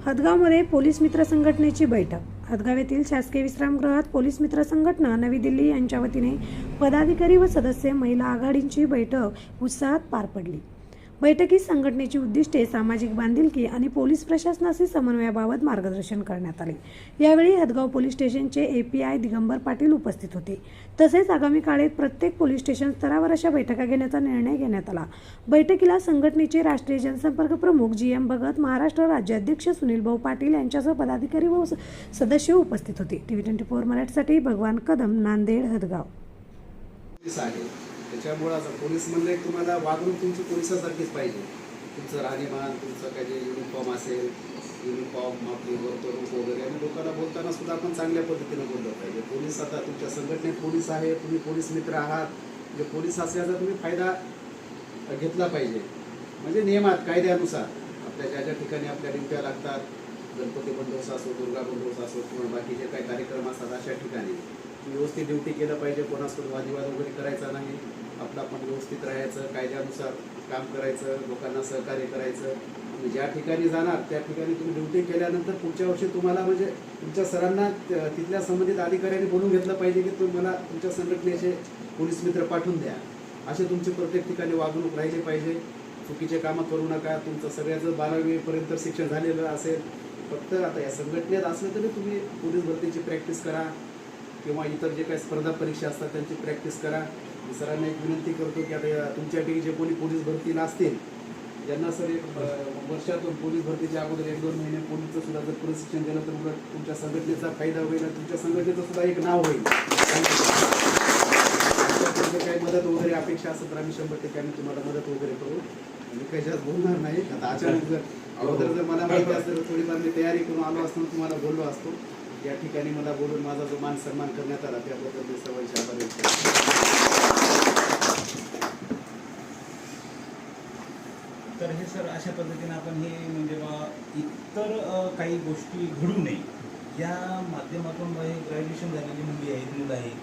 हदगावमध्ये police मित्र संघटनेची बैठक। हदगाव येथील शासकीय विश्रामगृहात पोलीस मित्र संघटना नवी दिल्ली यांच्या वतीने पदाधिकारी व सदस्य महिला आघाडीची बैठक उत्साहात पार पडली। बैठकीत संघटनेची उद्दिष्टे, सामाजिक बांधिलकी आणि पोलीस प्रशासनाशी समन्वयाबाबत मार्गदर्शन करण्यात आले। यावेळी हदगाव पोलीस स्टेशनचे API दिगंबर पाटील उपस्थित होते। तसेच आगामी काळात प्रत्येक पोलीस स्टेशन स्तरावर अशा बैठका घेण्याचा निर्णय घेण्यात आला। बैठकीला संघटनेचे राष्ट्रीय जनसंपर्क प्रमुख GM भगत, महाराष्ट्र राज्याध्यक्ष सुनील भाऊ पाटील यांच्यासह पदाधिकारी व सदस्य उपस्थित होते। TV24 मराठीसाठी भगवान कदम, नांदेड, हदगाव। त्याच्यामुळे आता पोलीस म्हणले तुम्हाला वागणूक तुमची पोलिसासारखीच पाहिजे। तुमचं राहणीमान, तुमचं काही जे युनिफॉर्म असेल, युनिफॉर्म आपली वर्तणूक वगैरे, आणि लोकांना बोलताना सुद्धा आपण चांगल्या पद्धतीने बोललं पाहिजे। पोलीस आता तुमच्या संघटनेत पोलीस आहे, तुम्ही पोलीस मित्र आहात, म्हणजे पोलीस असल्याचा तुम्ही फायदा घेतला पाहिजे। म्हणजे नियमात, कायद्यानुसार आपल्या ज्या ज्या ठिकाणी आपल्या ड्युट्या लागतात, गणपती बंदोबस्त असो, दुर्गा बंदोबस्त असो, किंवा बाकी जे काही कार्यक्रम असतात अशा ठिकाणी व्यवस्थित ड्युटी केलं पाहिजे। कोणासोबत वादविवाद वगैरे करायचा नाही, आपलं आपण व्यवस्थित राहायचं, कायद्यानुसार काम करायचं, लोकांना सहकार्य करायचं। आणि ज्या ठिकाणी जाणार त्या ठिकाणी तुम्ही ड्युटी केल्यानंतर पुढच्या वर्षी तुम्हाला म्हणजे तुमच्या सरांना तिथल्या संबंधित अधिकाऱ्यांनी बोलून घेतलं पाहिजे की तुम्हाला तुमच्या संघटनेचे पोलीस मित्र पाठवून द्या। असे तुमचे प्रत्येक ठिकाणी वागणूक राहिली पाहिजे। चुकीचे कामं करू नका। तुमचं सगळ्याचं 12वी पर्यंत शिक्षण झालेलं असेल, फक्त आता या संघटनेत असलं तरी तुम्ही पोलीस भरतीची प्रॅक्टिस करा, किंवा इतर जे काही स्पर्धा परीक्षा असतात त्यांची प्रॅक्टिस करा। मी सरांना एक विनंती करतो की आता तुमच्या ठिकाणी जे कोणी पोलीस भरतीला असतील ज्यांना सर एक वर्षातून पोलीस भरतीच्या अगोदर 1-2 महिने पोलीसचं सुद्धा जर प्रशिक्षण दिलं तर उलट तुमच्या संघटनेचा फायदा होईल, तुमच्या संघटनेचं सुद्धा एक नाव होईल। काही मदत वगैरे अपेक्षा असेल तर आम्ही 100% तुम्हाला मदत वगैरे करू। मी काही जास्त बोलणार नाही। आता अचानक जर मला माहिती असेल तर थोडीफार मी तयारी करून आलो असतो, तुम्हाला बोललो असतो। या ठिकाणी मला बोलून माझा जो मान सन्मान करण्यात आला त्याबद्दल मी सर्वांचे आभार व्यक्त करतो। तर हे सर अशा पद्धतीने आपण हे म्हणजे इतर काही गोष्टी घडू नये या माध्यमातून ग्रॅज्युएशन झालेली मुली आहेत, मुलं आहेत,